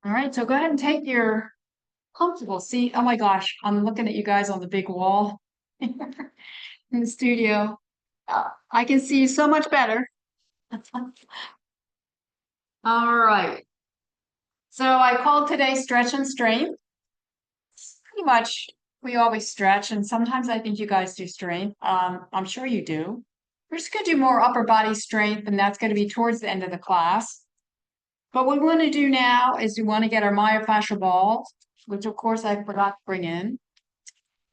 All right, so go ahead and take your comfortable seat. Oh my gosh, I'm looking at you guys on the big wall in the studio. I can see you so much better. All right. So I called today Stretch and Strength. Pretty much we always stretch, and sometimes I think you guys do strength. I'm sure you do. We're just going to do more upper body strength, and that's going to be towards the end of the class. But what we want to do now is we want to get our myofascial balls, which of course I forgot to bring in.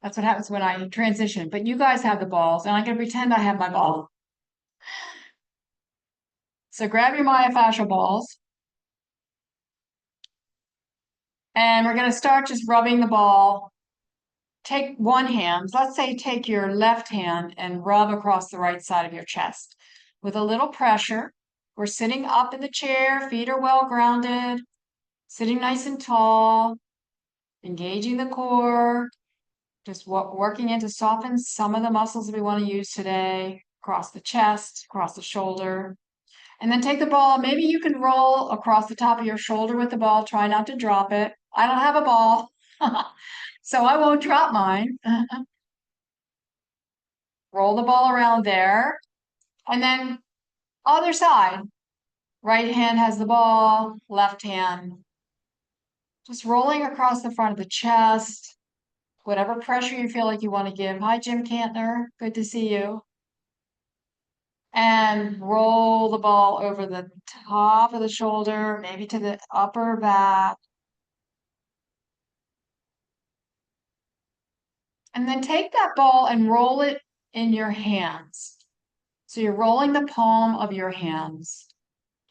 That's what happens when I transition. But you guys have the balls, and I'm going to pretend I have my ball. So grab your myofascial balls, and we're going to start just rubbing the ball. Take one hand, let's say take your left hand and rub across the right side of your chest with a little pressure. We're sitting up in the chair, feet are well grounded, sitting nice and tall, engaging the core, just working in to soften some of the muscles we want to use today, across the chest, across the shoulder. And then take the ball. Maybe you can roll across the top of your shoulder with the ball. Try not to drop it. I don't have a ball, so I won't drop mine. Roll the ball around there. And then other side. Right hand has the ball, left hand. Just rolling across the front of the chest. Whatever pressure you feel like you want to give. Hi, Jim Cantner. Good to see you. And roll the ball over the top of the shoulder, maybe to the upper back. And then take that ball and roll it in your hands. So you're rolling the palm of your hands.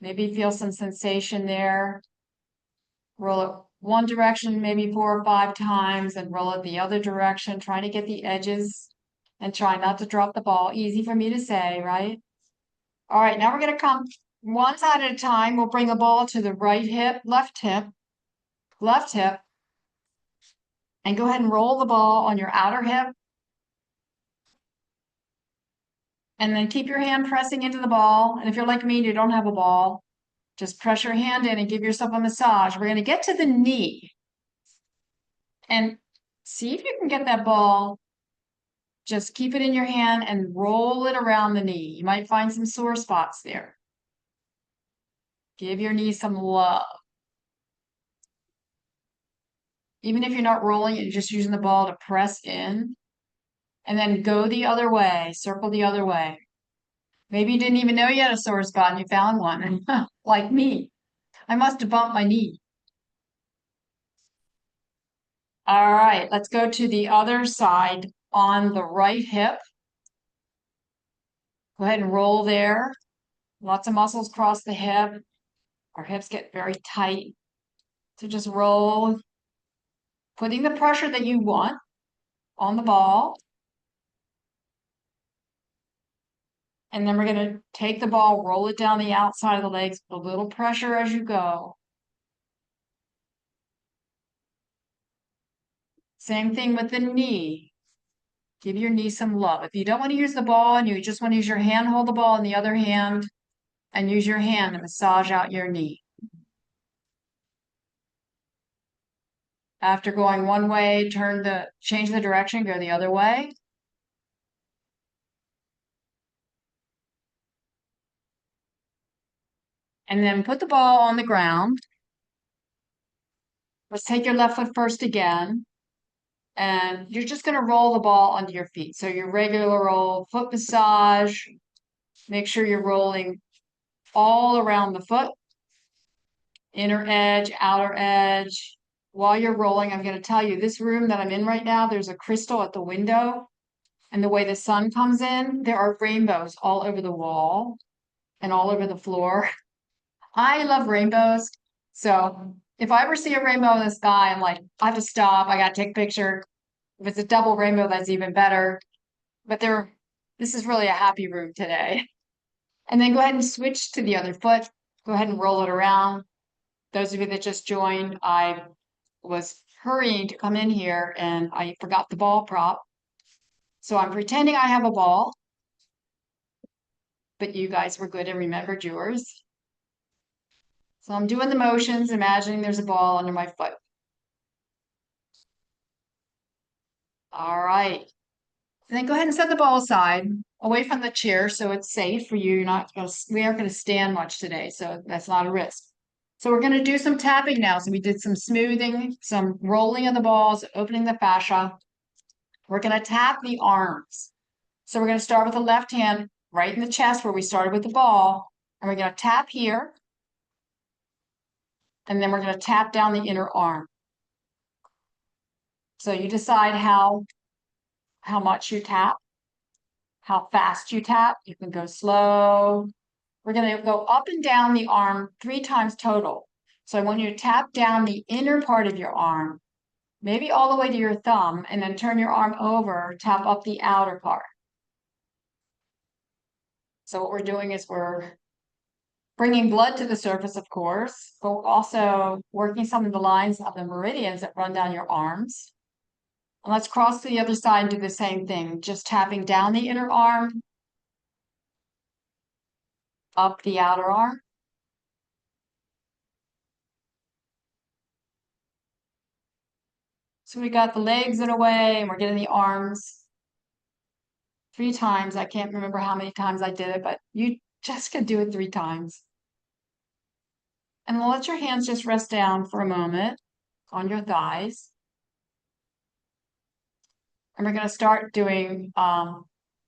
Maybe feel some sensation there. Roll it one direction, maybe 4 or 5 times, and roll it the other direction, trying to get the edges and try not to drop the ball. Easy for me to say, right? All right, now we're going to come one side at a time. We'll bring the ball to the right hip, left hip, and go ahead and roll the ball on your outer hip. And then keep your hand pressing into the ball. And if you're like me and you don't have a ball, just press your hand in and give yourself a massage. We're going to get to the knee. And see if you can get that ball. Just keep it in your hand and roll it around the knee. You might find some sore spots there. Give your knee some love. Even if you're not rolling it, you're just using the ball to press in. And then go the other way, circle the other way. Maybe you didn't even know you had a sore spot and you found one, like me. I must have bumped my knee. All right, let's go to the other side on the right hip. Go ahead and roll there. Lots of muscles cross the hip. Our hips get very tight. So just roll, putting the pressure that you want on the ball. And then we're going to take the ball, roll it down the outside of the legs, with a little pressure as you go. Same thing with the knee. Give your knee some love. If you don't want to use the ball and you just want to use your hand, hold the ball in the other hand and use your hand to massage out your knee. After going one way, change the direction, go the other way. And then put the ball on the ground. Let's take your left foot first again. And you're just going to roll the ball onto your feet. So your regular roll, foot massage. Make sure you're rolling all around the foot. Inner edge, outer edge. While you're rolling, I'm going to tell you, this room that I'm in right now, there's a crystal at the window. And the way the sun comes in, there are rainbows all over the wall and all over the floor. I love rainbows. So if I ever see a rainbow in the sky, I'm like, I have to stop. I got to take a picture. If it's a double rainbow, that's even better. But this is really a happy room today. And then go ahead and switch to the other foot. Go ahead and roll it around. Those of you that just joined, I was hurrying to come in here and I forgot the ball prop. So I'm pretending I have a ball, but you guys were good and remembered yours. So I'm doing the motions, imagining there's a ball under my foot. All right. And then go ahead and set the ball aside, away from the chair, so it's safe for you. We aren't going to stand much today, so that's not a risk. So we're going to do some tapping now. So we did some smoothing, some rolling of the balls, opening the fascia. We're going to tap the arms. So we're going to start with the left hand right in the chest where we started with the ball. And we're going to tap here. And then we're going to tap down the inner arm. So you decide how much you tap, how fast you tap. You can go slow. We're going to go up and down the arm 3 times total. So I want you to tap down the inner part of your arm, maybe all the way to your thumb, and then turn your arm over, tap up the outer part. So what we're doing is we're bringing blood to the surface, of course, but we're also working some of the lines of the meridians that run down your arms. And let's cross to the other side and do the same thing, just tapping down the inner arm, up the outer arm. So we got the legs in a way, and we're getting the arms 3 times. I can't remember how many times I did it, but you just can do it 3 times. And let your hands just rest down for a moment on your thighs. And we're going to start doing a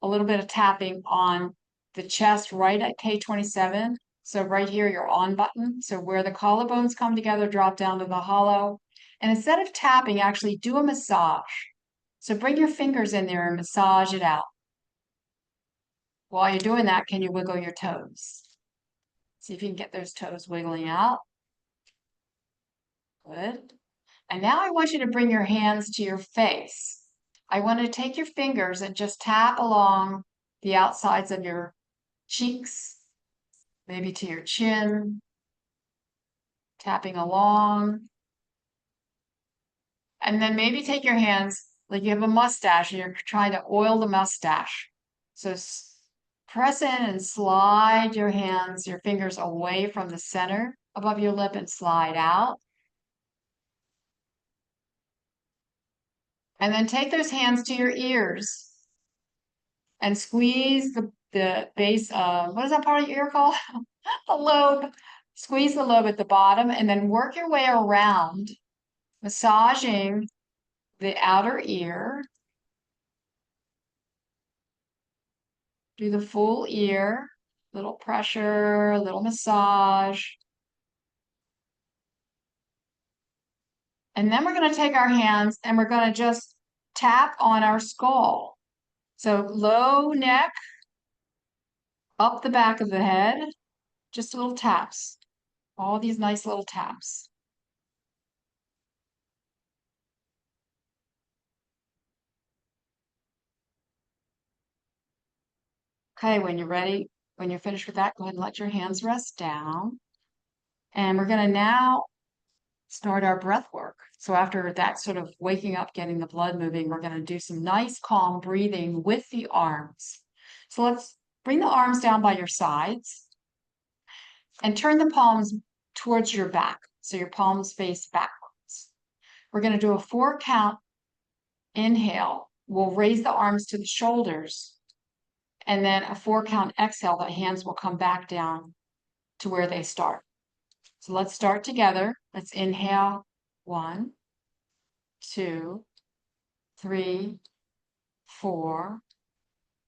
little bit of tapping on the chest right at K27. So right here, your on button. So where the collarbones come together, drop down to the hollow. And instead of tapping, actually do a massage. So bring your fingers in there and massage it out. While you're doing that, can you wiggle your toes? See if you can get those toes wiggling out. Good. And now I want you to bring your hands to your face. I want to take your fingers and just tap along the outsides of your cheeks, maybe to your chin, tapping along. And then maybe take your hands, like you have a mustache and you're trying to oil the mustache. So press in and slide your hands, your fingers away from the center above your lip and slide out. And then take those hands to your ears and squeeze the base of, what is that part of your ear called? The lobe. Squeeze the lobe at the bottom and then work your way around, massaging the outer ear. Do the full ear, little pressure, a little massage. And then we're going to take our hands and we're going to just tap on our skull. So low neck, up the back of the head, just little taps. All these nice little taps. Okay, when you're ready, when you're finished with that, go ahead and let your hands rest down. And we're going to now start our breath work. So after that sort of waking up, getting the blood moving, we're going to do some nice calm breathing with the arms. So let's bring the arms down by your sides and turn the palms towards your back. So your palms face backwards. We're going to do a 4 count inhale. We'll raise the arms to the shoulders. And then a 4 count exhale, the hands will come back down to where they start. So let's start together. Let's inhale. 1, 2, 3, 4.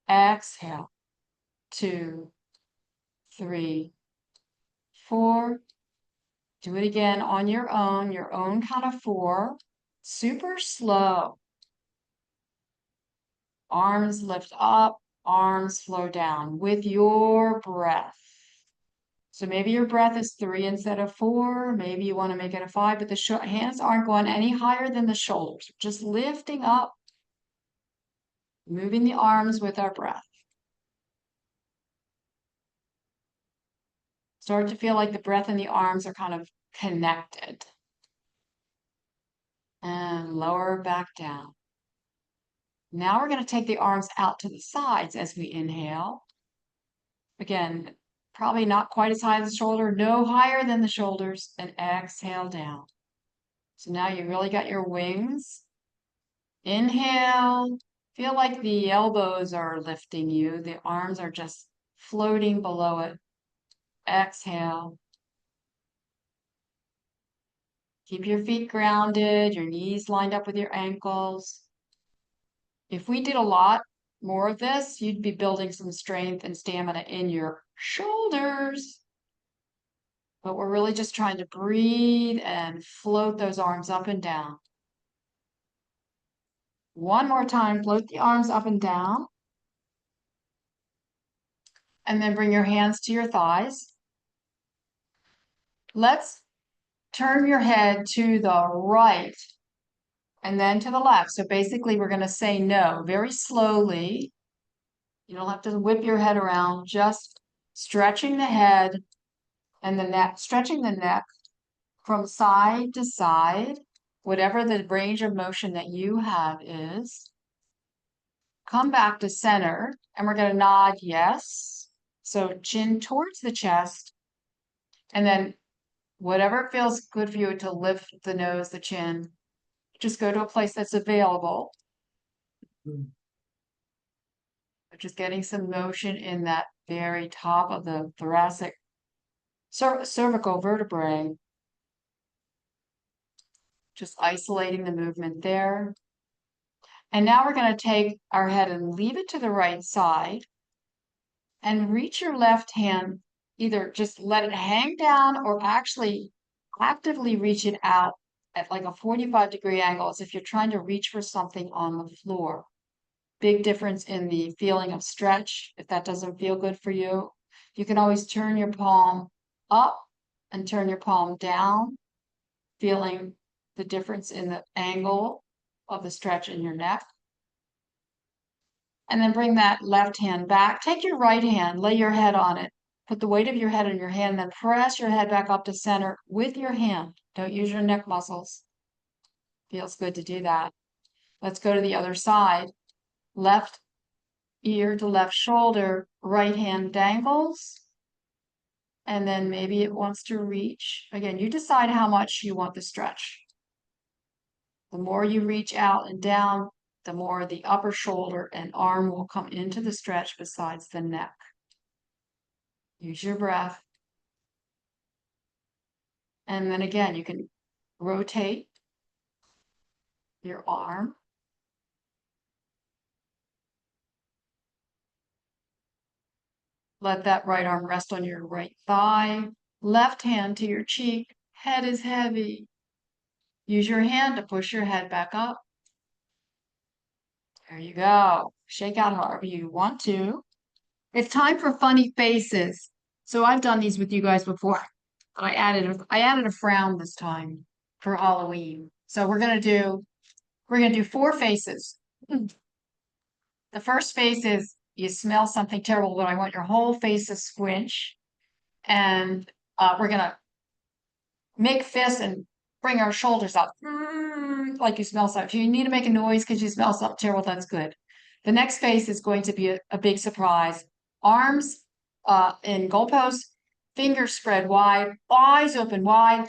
Exhale. 2, 3, 4. Do it again on your own count of 4. Super slow. Arms lift up, arms flow down with your breath. So maybe your breath is 3 instead of 4. Maybe you want to make it a 5, but the hands aren't going any higher than the shoulders. Just lifting up, moving the arms with our breath. Start to feel like the breath and the arms are kind of connected. And lower back down. Now we're going to take the arms out to the sides as we inhale. Again, Probably not quite as high as the shoulder, no higher than the shoulders, and exhale down. So now you really got your wings. Inhale, feel like the elbows are lifting you, the arms are just floating below it. Exhale. Keep your feet grounded, your knees lined up with your ankles. If we did a lot more of this, you'd be building some strength and stamina in your shoulders. But we're really just trying to breathe and float those arms up and down. One more time, float the arms up and down. And then bring your hands to your thighs. Let's turn your head to the right and then to the left. So basically, we're going to say no very slowly. You don't have to whip your head around, just stretching the head and the neck, stretching the neck from side to side, whatever the range of motion that you have is. Come back to center, and we're going to nod yes. So chin towards the chest, and then whatever feels good for you to lift the nose, the chin, just go to a place that's available. Just getting some motion in that very top of the thoracic cervical vertebrae. Just isolating the movement there. And now we're going to take our head and leave it to the right side and reach your left hand, either just let it hang down or actually actively reach it out at like a 45-degree angle as if you're trying to reach for something on the floor. Big difference in the feeling of stretch. If that doesn't feel good for you, you can always turn your palm up and turn your palm down, feeling the difference in the angle of the stretch in your neck. And then bring that left hand back. Take your right hand, lay your head on it. Put the weight of your head on your hand, then press your head back up to center with your hand. Don't use your neck muscles. Feels good to do that. Let's go to the other side. Left ear to left shoulder, right hand dangles. And then maybe it wants to reach. Again, you decide how much you want the stretch. The more you reach out and down, the more the upper shoulder and arm will come into the stretch besides the neck. Use your breath. And then again, you can rotate your arm. Let that right arm rest on your right thigh. Left hand to your cheek. Head is heavy. Use your hand to push your head back up. There you go. Shake out however you want to. It's time for funny faces. So I've done these with you guys before. But I added a frown this time for Halloween. So we're gonna do 4 faces. The first face is you smell something terrible, but I want your whole face to squinch. And we're gonna make fists and bring our shoulders up like you smell something. If you need to make a noise because you smell something terrible, that's good. The next face is going to be a big surprise. Arms in goalposts, fingers spread wide, eyes open wide,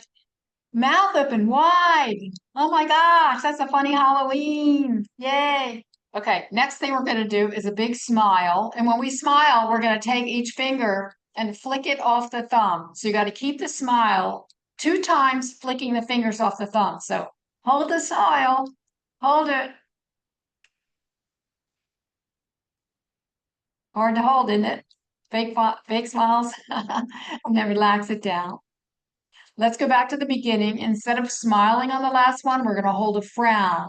mouth open wide. Oh my gosh, that's a funny Halloween. Yay. Okay, next thing we're going to do is a big smile. And when we smile, we're going to take each finger and flick it off the thumb. So you got to keep the smile 2 times, flicking the fingers off the thumb. So hold the smile, hold it. Hard to hold, isn't it? Fake smiles. And then relax it down. Let's go back to the beginning. Instead of smiling on the last one, we're going to hold a frown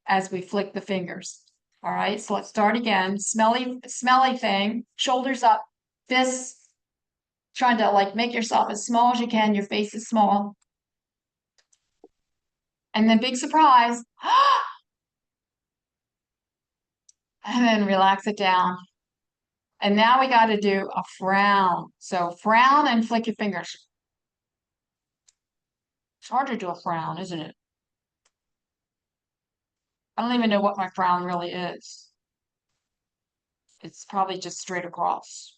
as we flick the fingers. All right, so let's start again. Smelly thing, shoulders up, fists, trying to like make yourself as small as you can. Your face is small. And then big surprise. And then relax it down. And now we got to do a frown. So frown and flick your fingers. It's hard to do a frown, isn't it? I don't even know what my frown really is. It's probably just straight across.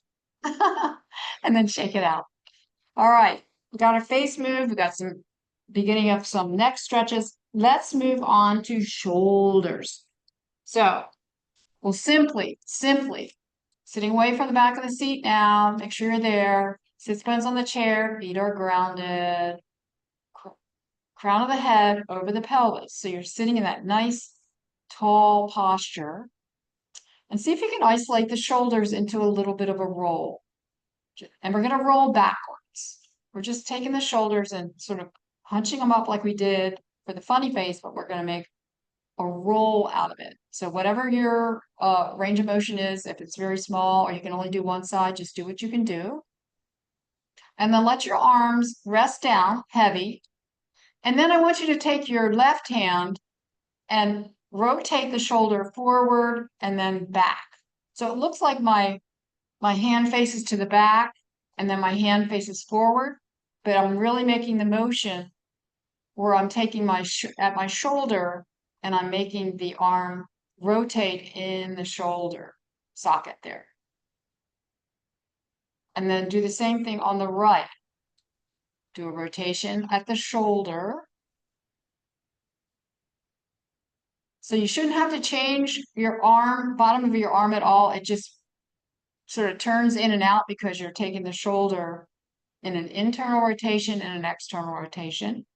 and then shake it out. All right, we got our face moved. We got some beginning of some neck stretches. Let's move on to shoulders. So we'll simply sitting away from the back of the seat now. Make sure you're there. Sits bones on the chair, feet are grounded. Crown of the head over the pelvis. So you're sitting in that nice, tall posture. And see if you can isolate the shoulders into a little bit of a roll. And we're going to roll backwards. We're just taking the shoulders and sort of hunching them up like we did for the funny face, but we're going to make a roll out of it. So whatever your range of motion is, if it's very small or you can only do one side, just do what you can do. And then let your arms rest down, heavy. And then I want you to take your left hand and rotate the shoulder forward and then back. So it looks like my hand faces to the back and then my hand faces forward, but I'm really making the motion where I'm taking at my shoulder and I'm making the arm rotate in the shoulder socket there. And then do the same thing on the right. Do a rotation at the shoulder. So you shouldn't have to change your arm, bottom of your arm at all. It just sort of turns in and out because you're taking the shoulder in an internal rotation and an external rotation.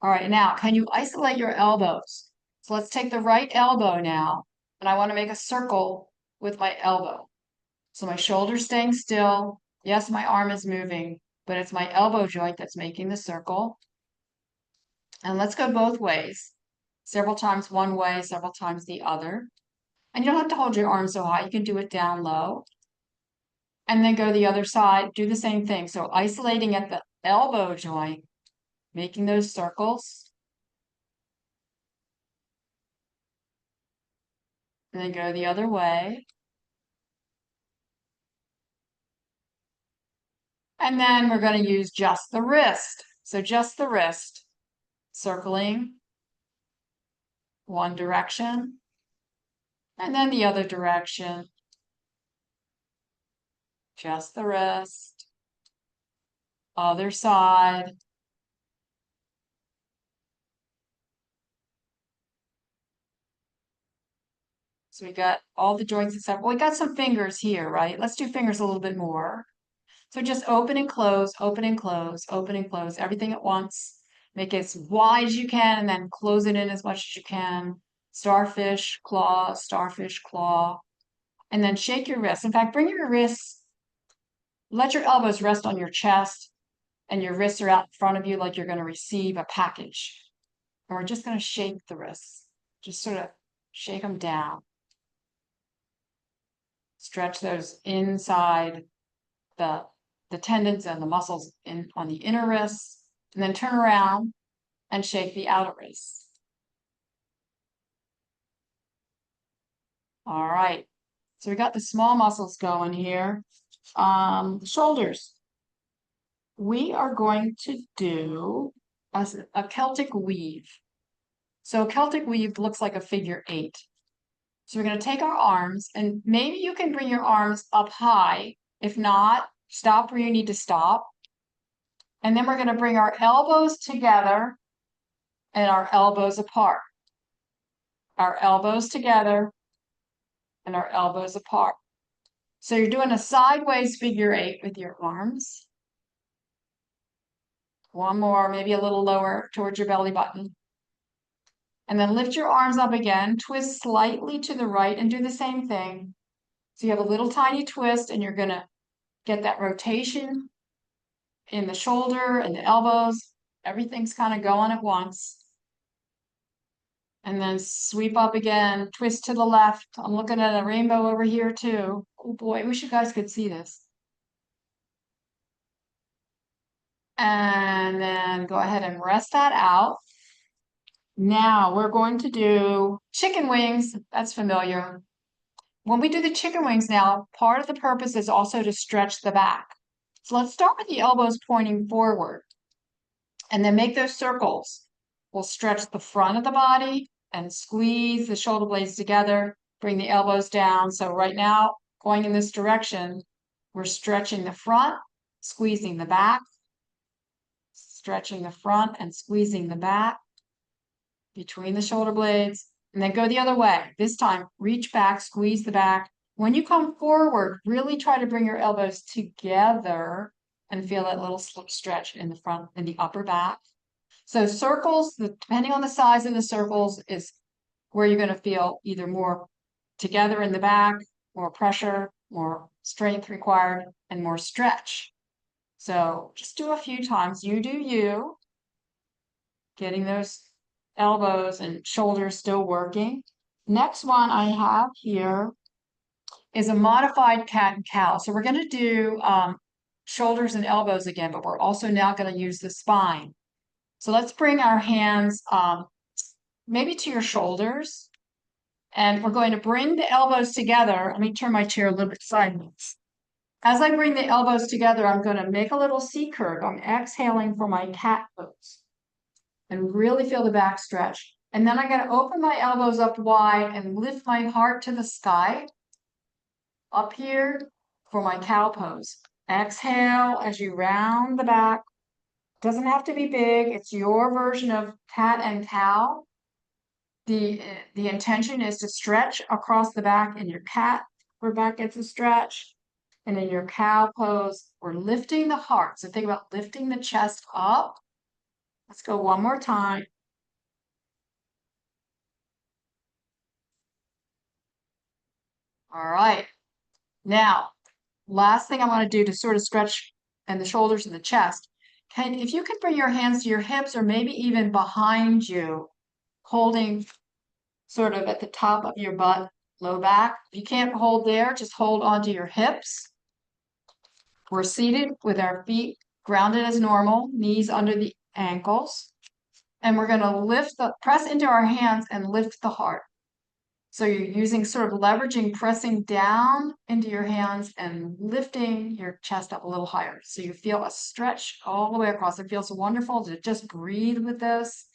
All right, now can you isolate your elbows? So let's take the right elbow now, and I want to make a circle with my elbow. So my shoulder's staying still. Yes, my arm is moving, but it's my elbow joint that's making the circle. And let's go both ways. Several times one way, several times the other. And you don't have to hold your arm so high. You can do it down low. And then go the other side, do the same thing. So isolating at the elbow joint, making those circles. And then go the other way. And then we're going to use just the wrist. So just the wrist, circling one direction, and then the other direction. Just the wrist, other side. So we got all the joints except, well, we got some fingers here, right? Let's do fingers a little bit more. So just open and close, open and close, open and close, everything at once. Make it as wide as you can and then close it in as much as you can. Starfish, claw, starfish, claw. And then shake your wrists. In fact, bring your wrists, let your elbows rest on your chest and your wrists are out in front of you like you're going to receive a package. And we're just going to shake the wrists. Just sort of shake them down. Stretch those inside the tendons and the muscles on the inner wrists, and then turn around and shake the outer wrists. All right, so we got the small muscles going here. Shoulders. We are going to do a Celtic weave. So a Celtic weave looks like a figure 8. So we're going to take our arms, and maybe you can bring your arms up high. If not, stop where you need to stop. And then we're going to bring our elbows together and our elbows apart. Our elbows together and our elbows apart. So you're doing a sideways figure 8 with your arms. One more, maybe a little lower towards your belly button. And then lift your arms up again, twist slightly to the right and do the same thing. So you have a little tiny twist and you're going to get that rotation in the shoulder and the elbows. Everything's kind of going at once. And then sweep up again, twist to the left. I'm looking at a rainbow over here too. Oh boy, I wish you guys could see this. And then go ahead and rest that out. Now we're going to do chicken wings. That's familiar. When we do the chicken wings now, part of the purpose is also to stretch the back. So let's start with the elbows pointing forward and then make those circles. We'll stretch the front of the body and squeeze the shoulder blades together, bring the elbows down. So right now, going in this direction, We're stretching the front, squeezing the back, stretching the front and squeezing the back between the shoulder blades, and then go the other way. This time, reach back, squeeze the back. When you come forward, really try to bring your elbows together and feel that little stretch in the front and the upper back. So circles, depending on the size of the circles, is where you're going to feel either more together in the back, more pressure, more strength required, and more stretch. So just do a few times. You do you. Getting those elbows and shoulders still working. Next one I have here is a modified cat and cow. So we're going to do shoulders and elbows again, but we're also now going to use the spine. So let's bring our hands maybe to your shoulders, and we're going to bring the elbows together. Let me turn my chair a little bit sideways. As I bring the elbows together, I'm going to make a little C curve. I'm exhaling for my cat pose and really feel the back stretch. And then I'm going to open my elbows up wide and lift my heart to the sky up here for my cow pose. Exhale as you round the back. Doesn't have to be big. It's your version of cat and cow. The intention is to stretch across the back in your cat, where back gets a stretch. And in your cow pose, we're lifting the heart. So think about lifting the chest up. Let's go one more time. All right. Now, last thing I want to do to sort of stretch and the shoulders and the chest. If you could bring your hands to your hips or maybe even behind you, holding sort of at the top of your butt, low back. If you can't hold there, just hold onto your hips. We're seated with our feet grounded as normal, knees under the ankles. And we're going to press into our hands and lift the heart. So you're using sort of leveraging, pressing down into your hands and lifting your chest up a little higher. So you feel a stretch all the way across. It feels wonderful to just breathe with this.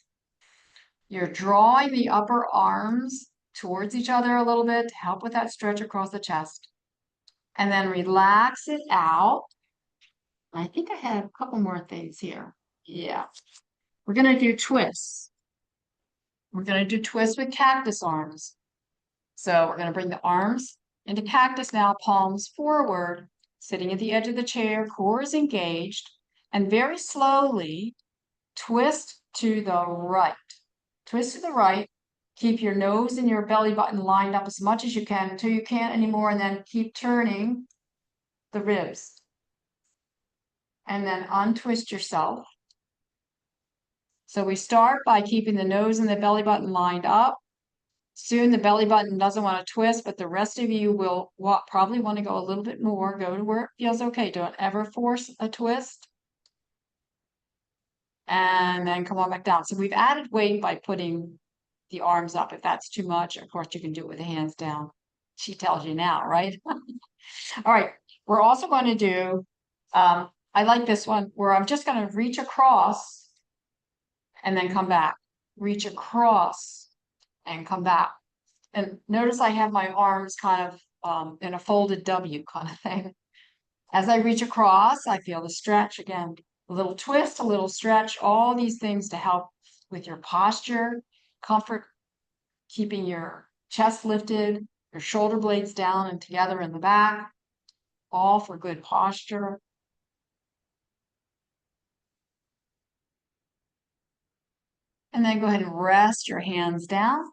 You're drawing the upper arms towards each other a little bit to help with that stretch across the chest. And then relax it out. I think I had a couple more things here. Yeah. We're going to do twists. We're going to do twists with cactus arms. So we're going to bring the arms into cactus now, palms forward, sitting at the edge of the chair, core is engaged, and very slowly twist to the right. Twist to the right. Keep your nose and your belly button lined up as much as you can until you can't anymore, and then keep turning the ribs. And then untwist yourself. So we start by keeping the nose and the belly button lined up. Soon the belly button doesn't want to twist, but the rest of you will probably want to go a little bit more. Go to where it feels okay. Don't ever force a twist. And then come on back down. So we've added weight by putting the arms up. If that's too much, of course, you can do it with the hands down. She tells you now, right? All right. We're also going to do, I like this one, where I'm just going to reach across and then come back. Reach across and come back. And notice I have my arms kind of in a folded W kind of thing. As I reach across, I feel the stretch again. A little twist, a little stretch, all these things to help with your posture, comfort, keeping your chest lifted, your shoulder blades down and together in the back, all for good posture. And then go ahead and rest your hands down.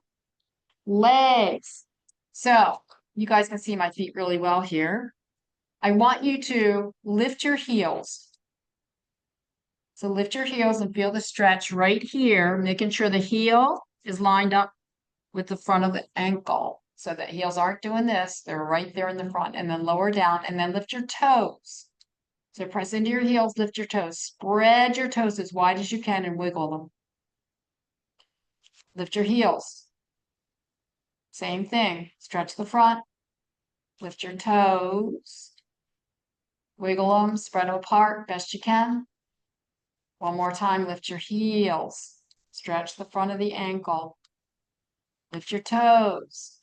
Legs. So you guys can see my feet really well here. I want you to lift your heels. So lift your heels and feel the stretch right here, making sure the heel is lined up with the front of the ankle. So the heels aren't doing this. They're right there in the front. And then lower down and then lift your toes. So press into your heels, lift your toes. Spread your toes as wide as you can and wiggle them. Lift your heels. Same thing. Stretch the front. Lift your toes. Wiggle them, spread them apart best you can. One more time, lift your heels. Stretch the front of the ankle. Lift your toes.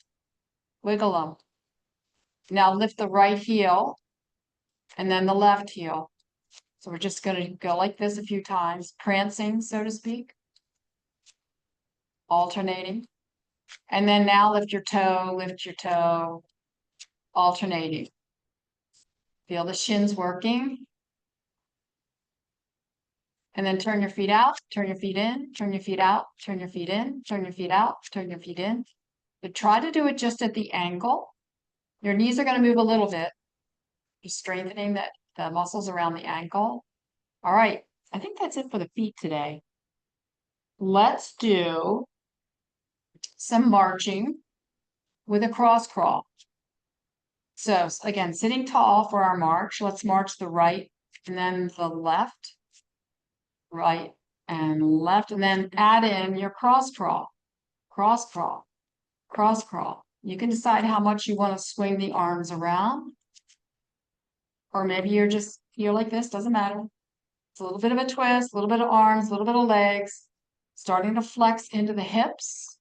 Wiggle them. Now lift the right heel. and then the left heel. So we're just going to go like this a few times, prancing, so to speak, alternating. And then now lift your toe, alternating. Feel the shins working. And then turn your feet out, turn your feet in, turn your feet out, turn your feet in, turn your feet out, turn your feet in. But try to do it just at the ankle. Your knees are going to move a little bit, just strengthening the muscles around the ankle. All right, I think that's it for the feet today. Let's do some marching with a cross crawl. So again, sitting tall for our march. Let's march the right and then the left, right and left, and then add in your cross crawl, cross crawl, cross crawl. You can decide how much you want to swing the arms around, or maybe you're like this, doesn't matter. It's a little bit of a twist, a little bit of arms, a little bit of legs, starting to flex into the hips,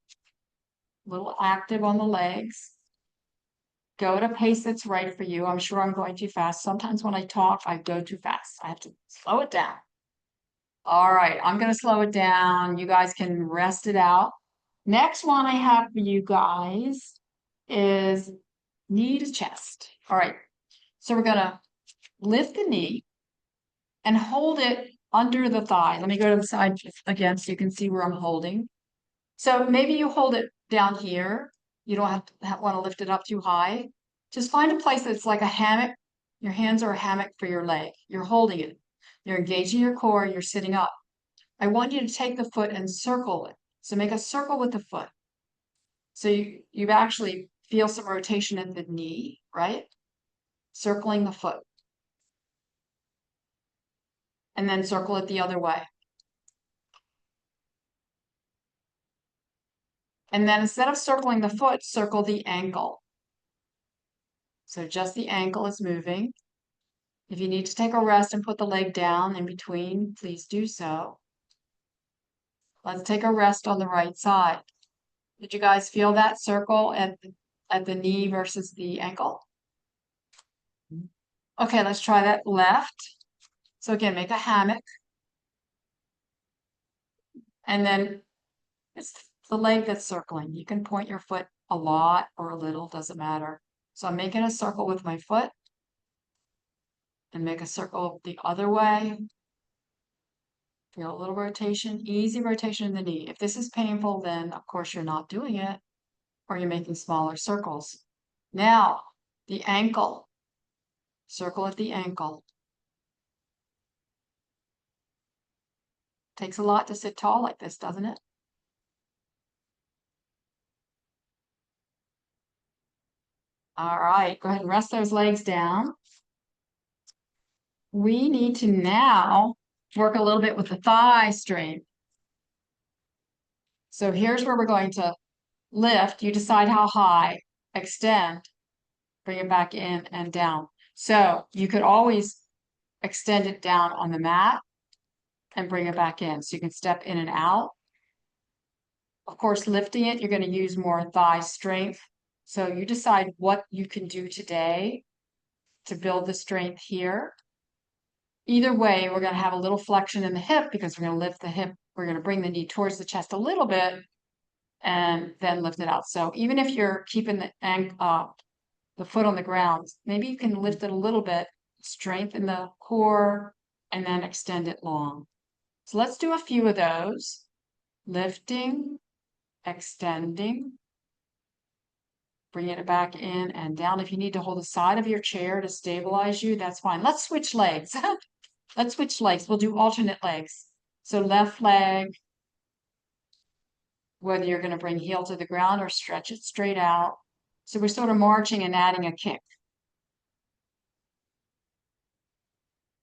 a little active on the legs. Go at a pace that's right for you. I'm sure I'm going too fast. Sometimes when I talk, I go too fast. I have to slow it down. All right, I'm going to slow it down. You guys can rest it out. Next one I have for you guys is knee to chest. All right, so we're going to lift the knee and hold it under the thigh. Let me go to the side again so you can see where I'm holding. So maybe you hold it down here. You don't have to want to lift it up too high. Just find a place that's like a hammock. Your hands are a hammock for your leg. You're holding it. You're engaging your core. You're sitting up. I want you to take the foot and circle it. So make a circle with the foot. So you actually feel some rotation at the knee, right? Circling the foot. And then circle it the other way. And then instead of circling the foot, circle the ankle. So just the ankle is moving. If you need to take a rest and put the leg down in between, please do so. Let's take a rest on the right side. Did you guys feel that circle at the knee versus the ankle? Okay, let's try that left. So again, make a hammock. And then it's the leg that's circling. You can point your foot a lot or a little, doesn't matter. So I'm making a circle with my foot and make a circle the other way. Feel a little rotation, easy rotation in the knee. If this is painful, then of course you're not doing it or you're making smaller circles. Now, the ankle. Circle at the ankle. Takes a lot to sit tall like this, doesn't it? All right, go ahead and rest those legs down. We need to now work a little bit with the thigh strength. So here's where we're going to lift. You decide how high, extend, bring it back in and down. So you could always extend it down on the mat and bring it back in. So you can step in and out. Of course, lifting it, you're going to use more thigh strength. So you decide what you can do today to build the strength here. Either way, we're going to have a little flexion in the hip because we're going to lift the hip. We're going to bring the knee towards the chest a little bit and then lift it out. So even if you're keeping the foot on the ground, maybe you can lift it a little bit, strengthen the core, and then extend it long. So let's do a few of those. Lifting, extending, bringing it back in and down. If you need to hold the side of your chair to stabilize you, that's fine. Let's switch legs. Let's switch legs. We'll do alternate legs. So left leg, whether you're going to bring heel to the ground or stretch it straight out. So we're sort of marching and adding a kick.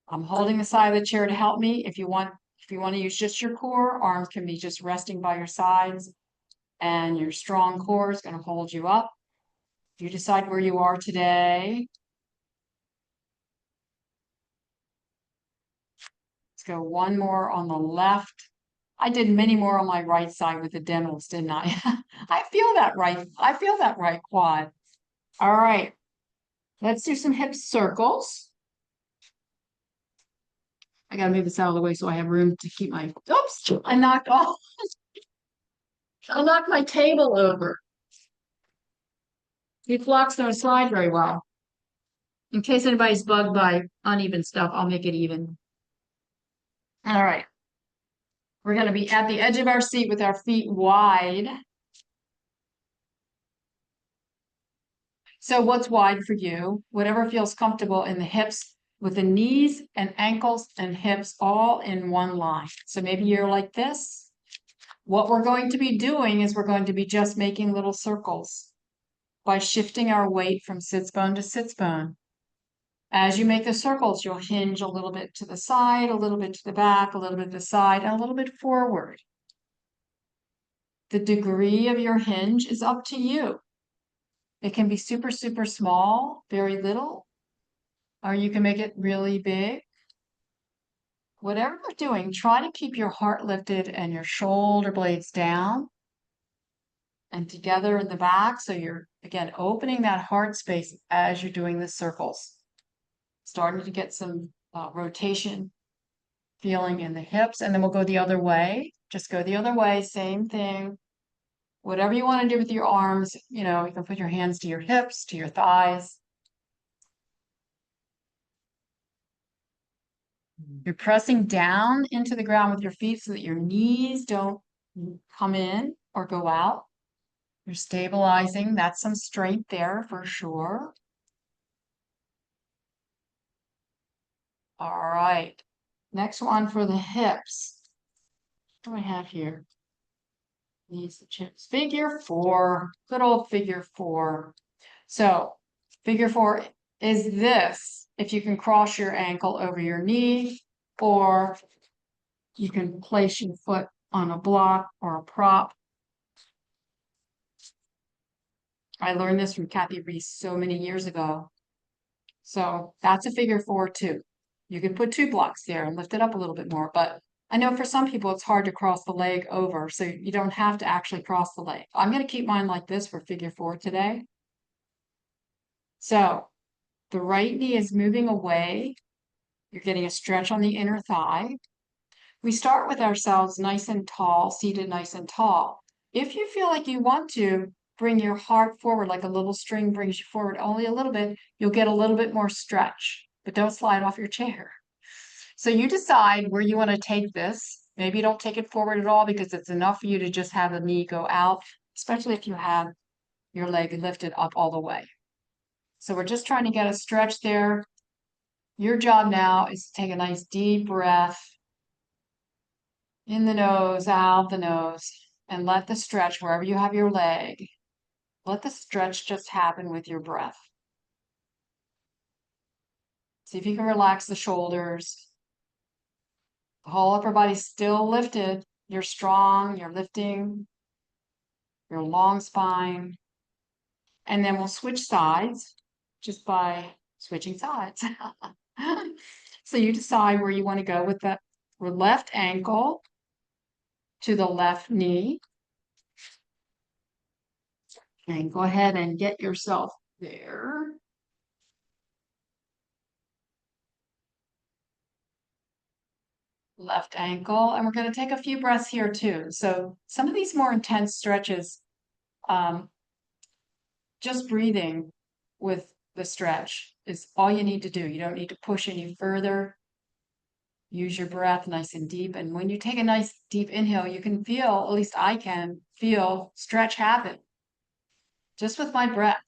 I'm holding the side of the chair to help me. If you want to use just your core, arms can be just resting by your sides, and your strong core is going to hold you up. You decide where you are today. Let's go one more on the left. I did many more on my right side with the demos, didn't I? I feel that right. I feel that right quad. All right. Let's do some hip circles. I gotta move this out of the way so I have room to keep my, oops, I knocked off. I knocked my table over. These blocks don't slide very well. In case anybody's bugged by uneven stuff, I'll make it even. All right. We're gonna be at the edge of our seat with our feet wide. So what's wide for you? Whatever feels comfortable in the hips, with the knees and ankles and hips all in one line. So maybe you're like this. What we're going to be doing is we're going to be just making little circles by shifting our weight from sits bone to sits bone. As you make the circles, you'll hinge a little bit to the side, a little bit to the back, a little bit to the side, and a little bit forward. The degree of your hinge is up to you. It can be super, super small, very little, or you can make it really big. Whatever you're doing, try to keep your heart lifted and your shoulder blades down and together in the back. So you're, again, opening that heart space as you're doing the circles. Starting to get some rotation feeling in the hips, and then we'll go the other way. Just go the other way, same thing. Whatever you want to do with your arms, you can put your hands to your hips, to your thighs. You're pressing down into the ground with your feet so that your knees don't come in or go out. You're stabilizing. That's some strength there for sure. All right. Next one for the hips. What do I have here? Knees to chins. Figure 4. Good old figure 4. So figure 4 is this. If you can cross your ankle over your knee, or you can place your foot on a block or a prop. I learned this from Kathy Reese so many years ago. So that's a figure 4 too. You can put 2 blocks there and lift it up a little bit more, but I know for some people it's hard to cross the leg over, so you don't have to actually cross the leg. I'm going to keep mine like this for figure 4 today. So the right knee is moving away. You're getting a stretch on the inner thigh. We start with ourselves nice and tall, seated nice and tall. If you feel like you want to bring your heart forward, like a little string brings you forward only a little bit, you'll get a little bit more stretch, but don't slide off your chair. So you decide where you want to take this. Maybe don't take it forward at all because it's enough for you to just have the knee go out, especially if you have your leg lifted up all the way. So we're just trying to get a stretch there. Your job now is to take a nice deep breath in the nose, out the nose, and let the stretch wherever you have your leg, let the stretch just happen with your breath. See if you can relax the shoulders. The whole upper body's still lifted. You're strong, you're lifting your long spine. And then we'll switch sides just by switching sides. So you decide where you want to go with the left ankle to the left knee. And go ahead and get yourself there. Left ankle. And we're going to take a few breaths here too. So some of these more intense stretches, just breathing with the stretch is all you need to do. You don't need to push any further. Use your breath nice and deep. And when you take a nice deep inhale, you can feel, at least I can feel, stretch happen just with my breath.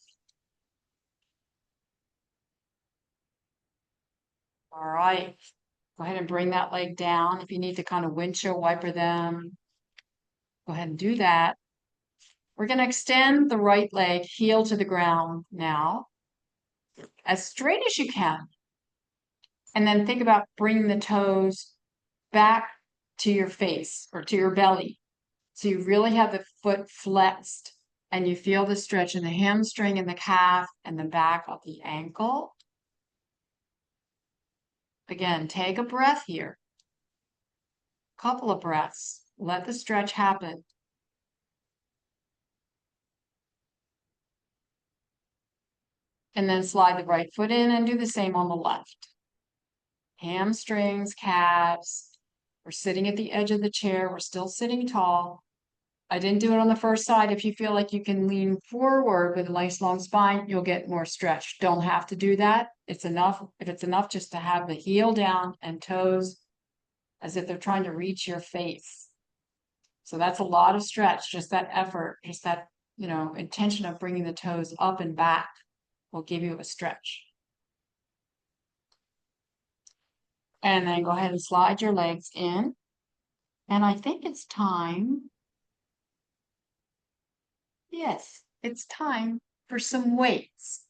All right. Go ahead and bring that leg down. If you need to kind of windshield wiper them, go ahead and do that. We're going to extend the right leg, heel to the ground now, as straight as you can. And then think about bringing the toes back to your face or to your belly. So you really have the foot flexed and you feel the stretch in the hamstring and the calf and the back of the ankle. Again, take a breath here. Couple of breaths. Let the stretch happen. And then slide the right foot in and do the same on the left. hamstrings, calves. We're sitting at the edge of the chair. We're still sitting tall. I didn't do it on the first side. If you feel like you can lean forward with a nice long spine, you'll get more stretch. Don't have to do that. It's enough. If it's enough just to have the heel down and toes as if they're trying to reach your face. So that's a lot of stretch, just that effort, just that, intention of bringing the toes up and back will give you a stretch. And then go ahead and slide your legs in. And I think it's time. Yes, it's time for some weights.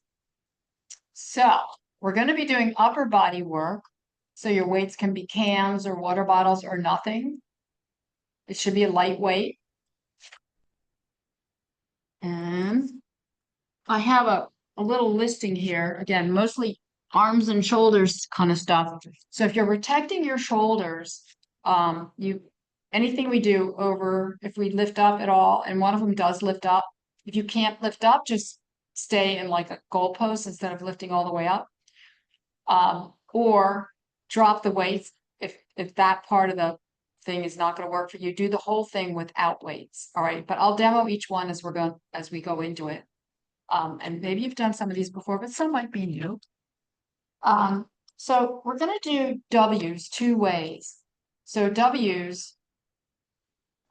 So we're going to be doing upper body work. So your weights can be cans or water bottles or nothing. It should be a lightweight. And I have a little listing here. Again, mostly arms and shoulders kind of stuff. So if you're protecting your shoulders, anything we do over, if we lift up at all, and one of them does lift up, if you can't lift up, just stay in like a goalpost instead of lifting all the way up. Or drop the weights if that part of the thing is not going to work for you. Do the whole thing without weights. All right, but I'll demo each one as we go into it. And maybe you've done some of these before, but some might be new. So we're going to do W's two ways. So W's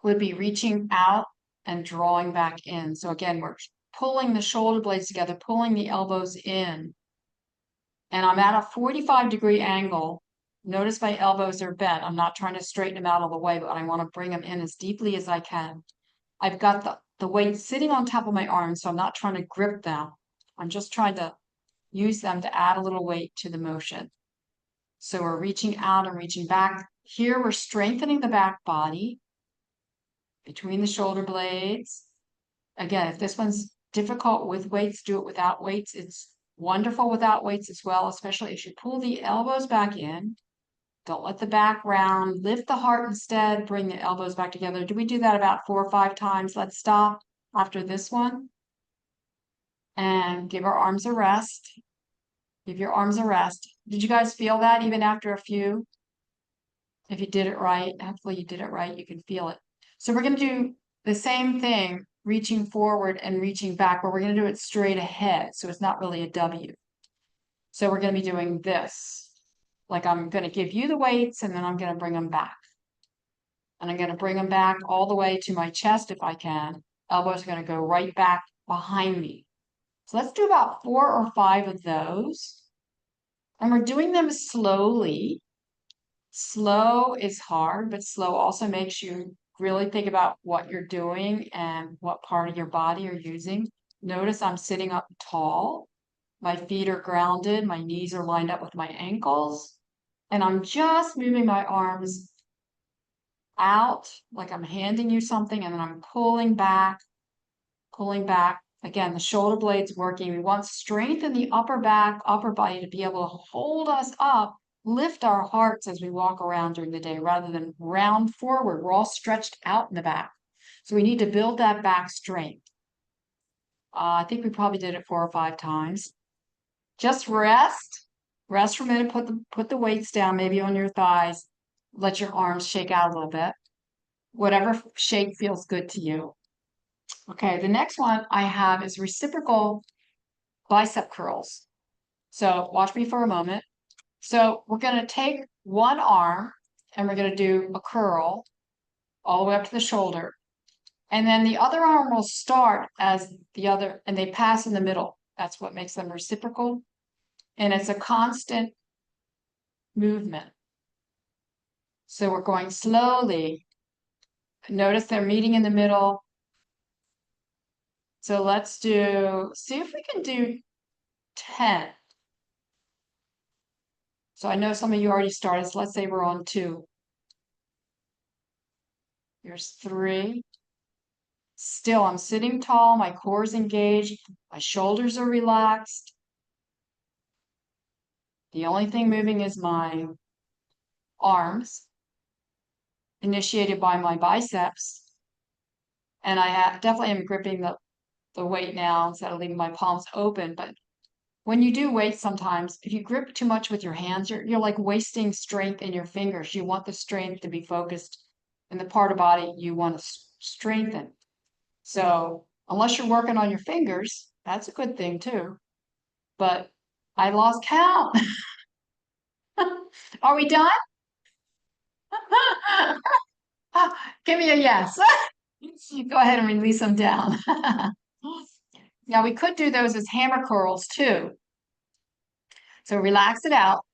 would be reaching out and drawing back in. So again, we're pulling the shoulder blades together, pulling the elbows in. And I'm at a 45-degree angle. Notice my elbows are bent. I'm not trying to straighten them out all the way, but I want to bring them in as deeply as I can. I've got the weight sitting on top of my arms, so I'm not trying to grip them. I'm just trying to use them to add a little weight to the motion. So we're reaching out and reaching back. Here we're strengthening the back body between the shoulder blades. Again, if this one's difficult with weights, do it without weights. It's wonderful without weights as well, especially as you pull the elbows back in. Don't let the back round. Lift the heart instead. Bring the elbows back together. Do we do that about 4 or 5 times? Let's stop after this one. And give our arms a rest. Give your arms a rest. Did you guys feel that even after a few? If you did it right, hopefully you did it right, you can feel it. So we're going to do the same thing, reaching forward and reaching back, but we're going to do it straight ahead. So it's not really a W. So we're going to be doing this. Like I'm going to give you the weights and then I'm going to bring them back. And I'm going to bring them back all the way to my chest if I can. Elbows are going to go right back behind me. So let's do about 4 or 5 of those. And we're doing them slowly. Slow is hard, but slow also makes you really think about what you're doing and what part of your body you're using. Notice I'm sitting up tall. My feet are grounded. My knees are lined up with my ankles. And I'm just moving my arms out like I'm handing you something, and then I'm pulling back, pulling back. Again, the shoulder blades working. We want strength in the upper back, upper body to be able to hold us up, lift our hearts as we walk around during the day rather than round forward. We're all stretched out in the back. So we need to build that back strength. I think we probably did it 4 or 5 times. Just rest. Rest for a minute. Put the weights down, maybe on your thighs. Let your arms shake out a little bit. Whatever shape feels good to you. Okay, the next one I have is reciprocal bicep curls. So watch me for a moment. So we're going to take one arm and we're going to do a curl all the way up to the shoulder. And then the other arm will start as the other, and they pass in the middle. That's what makes them reciprocal. And it's a constant movement. So we're going slowly. Notice they're meeting in the middle. So let's see if we can do 10. So I know some of you already started, so let's say we're on 2. Here's 3. Still, I'm sitting tall, my core is engaged, my shoulders are relaxed. The only thing moving is my arms, initiated by my biceps. And I definitely am gripping the weight now instead of leaving my palms open, but when you do weights sometimes, if you grip too much with your hands, you're like wasting strength in your fingers. You want the strength to be focused in the part of body you want to strengthen. So unless you're working on your fingers, that's a good thing too. But I lost count. Are we done? Give me a yes. Go ahead and release them down. Now we could do those as hammer curls too. So relax it out.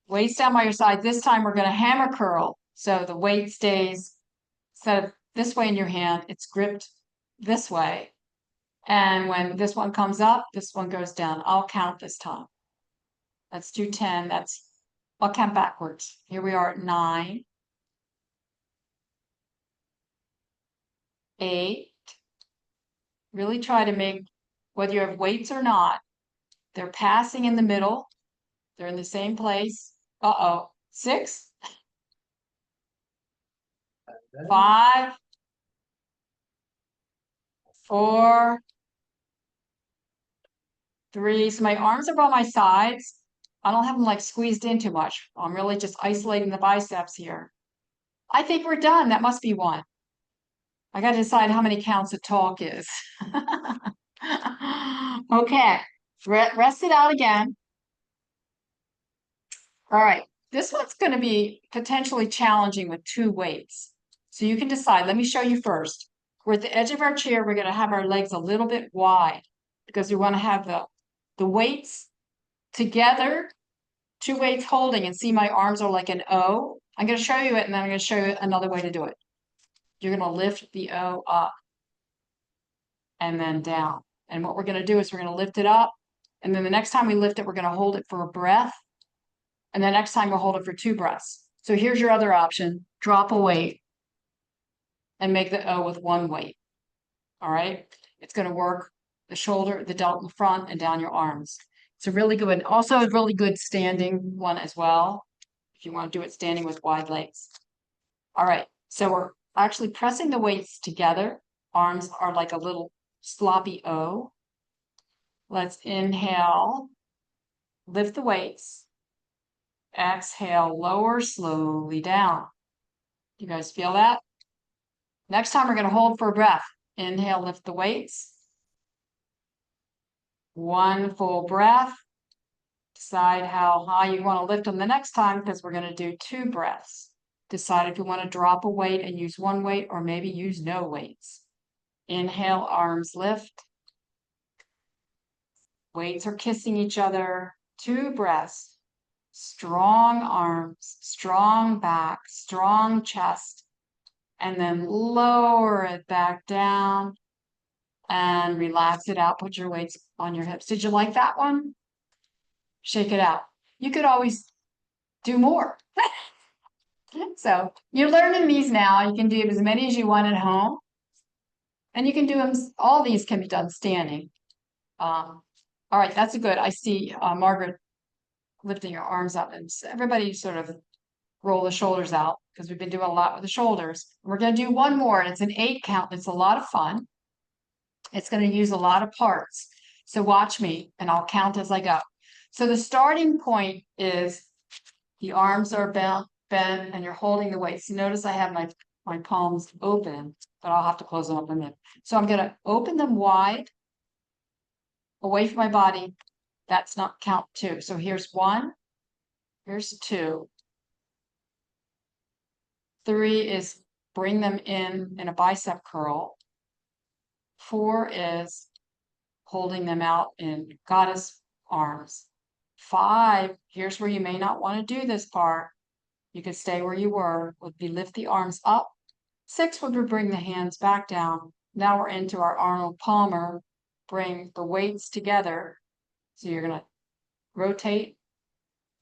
Weights down by your side. This time we're going to hammer curl. So the weight stays, instead of this way in your hand, it's gripped this way. And when this one comes up, this one goes down. I'll count this time. Let's do 10. I'll count backwards. Here we are at 9, 8. Really try to make, whether you have weights or not, they're passing in the middle. They're in the same place. 6, 5, 4, 3. So my arms are by my sides. I don't have them like squeezed in too much. I'm really just isolating the biceps here. I think we're done. That must be 1. I got to decide how many counts a talk is. Okay, rest it out again. All right, this one's going to be potentially challenging with 2 weights. So you can decide. Let me show you first. We're at the edge of our chair. We're going to have our legs a little bit wide because we want to have the weights together, 2 weights holding, and see my arms are like an O. I'm going to show you it, and then I'm going to show you another way to do it. You're going to lift the O up and then down. And what we're going to do is we're going to lift it up, and then the next time we lift it, we're going to hold it for a breath, and the next time we'll hold it for 2 breaths. So here's your other option. Drop a weight and make the O with 1 weight. All right? It's going to work the shoulder, the delt in the front, and down your arms. It's a really good one. Also a really good standing one as well, if you want to do it standing with wide legs. All right, so we're actually pressing the weights together. Arms are like a little sloppy O. Let's inhale, lift the weights. Exhale, lower slowly down. You guys feel that? Next time we're going to hold for a breath. Inhale, lift the weights. 1 full breath. Decide how high you want to lift them the next time because we're going to do 2 breaths. Decide if you want to drop a weight and use 1 weight or maybe use no weights. Inhale, arms lift. Weights are kissing each other. 2 breaths. Strong arms, strong back, strong chest. And then lower it back down and relax it out. Put your weights on your hips. Did you like that one? Shake it out. You could always do more. So you're learning these now. You can do as many as you want at home. And you can do them, all these can be done standing. All right, that's a good. I see Margaret lifting her arms up, and everybody sort of roll the shoulders out because we've been doing a lot with the shoulders. We're going to do 1 more, and it's an 8 count. It's a lot of fun. It's going to use a lot of parts. So watch me, and I'll count as I go. So the starting point is the arms are bent, and you're holding the weights. So notice I have my palms open, but I'll have to close them up in a minute. So I'm going to open them wide, away from my body. That's not count 2. So here's 1, here's 2. 3 is bring them in a bicep curl. 4 is holding them out in goddess arms. 5, here's where you may not want to do this part. You could stay where you were, would be lift the arms up. 6 would bring the hands back down. Now we're into our Arnold Palmer. Bring the weights together. So you're going to rotate.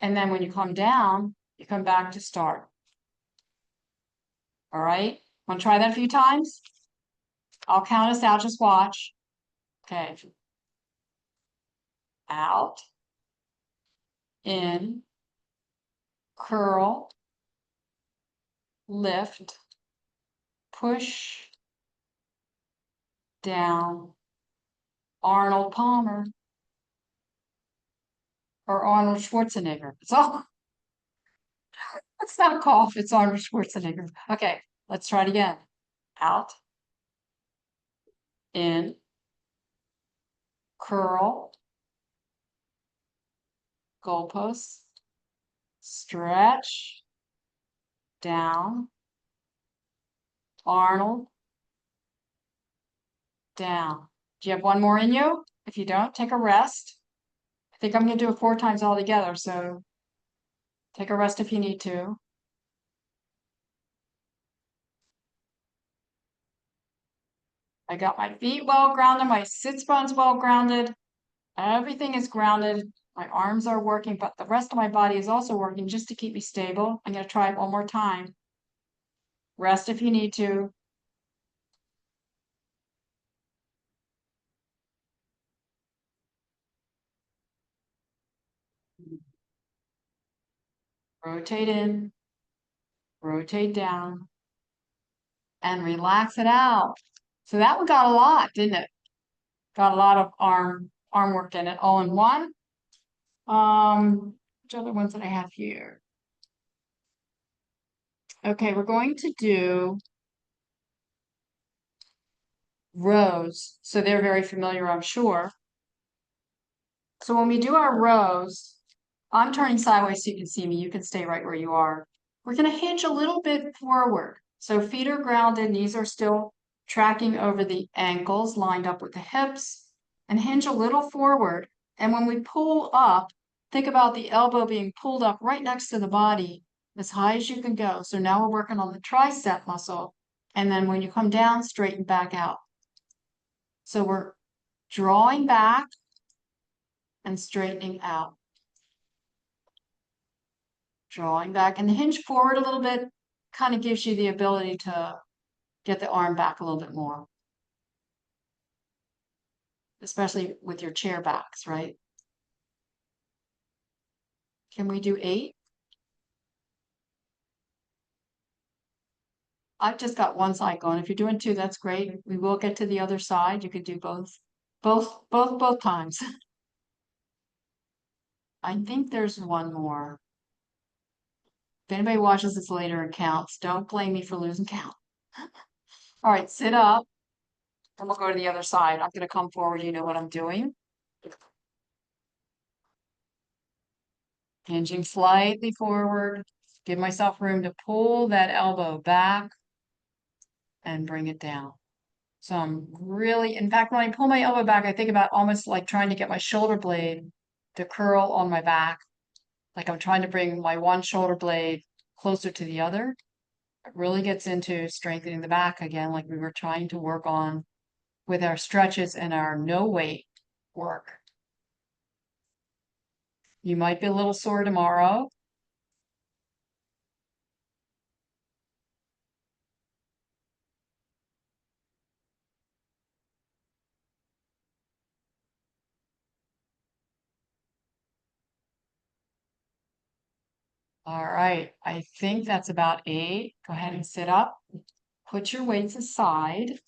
And then when you come down, you come back to start. All right? Want to try that a few times? I'll count us out. Just watch. Okay. Out. In. Curl. Lift. Push. Down. Arnold Palmer or Arnold Schwarzenegger. It's all, it's not a cough, it's Arnold Schwarzenegger. Okay, let's try it again. Out, in, curl, goalposts, stretch, down, Arnold, down. Do you have one more in you? If you don't, take a rest. I think I'm going to do it 4 times all together, so take a rest if you need to. I got my feet well grounded, my sits bones well grounded. Everything is grounded. My arms are working, but the rest of my body is also working just to keep me stable. I'm going to try it one more time. Rest if you need to. Rotate in, rotate down, and relax it out. So that one got a lot, didn't it? Got a lot of arm work in it, all in one. Which other ones that I have here? Okay, we're going to do rows. So they're very familiar, I'm sure. So when we do our rows, I'm turning sideways so you can see me. You can stay right where you are. We're going to hinge a little bit forward. So feet are grounded, knees are still tracking over the ankles, lined up with the hips, and hinge a little forward. And when we pull up, think about the elbow being pulled up right next to the body as high as you can go. So now we're working on the tricep muscle. And then when you come down, straighten back out. So we're drawing back and straightening out. Drawing back, and the hinge forward a little bit kind of gives you the ability to get the arm back a little bit more, especially with your chair backs, right? Can we do 8? I've just got one side going. If you're doing 2, that's great. We will get to the other side. You can do both times. I think there's one more. If anybody watches this later and counts, don't blame me for losing count. All right, sit up, and we'll go to the other side. I'm going to come forward. You know what I'm doing. Hinging slightly forward. Give myself room to pull that elbow back and bring it down. So I'm really, in fact, when I pull my elbow back, I think about almost like trying to get my shoulder blade to curl on my back. Like I'm trying to bring my one shoulder blade closer to the other. It really gets into strengthening the back again, like we were trying to work on with our stretches and our no weight work. You might be a little sore tomorrow. All right, I think that's about 8. Go ahead and sit up. Put your weights aside.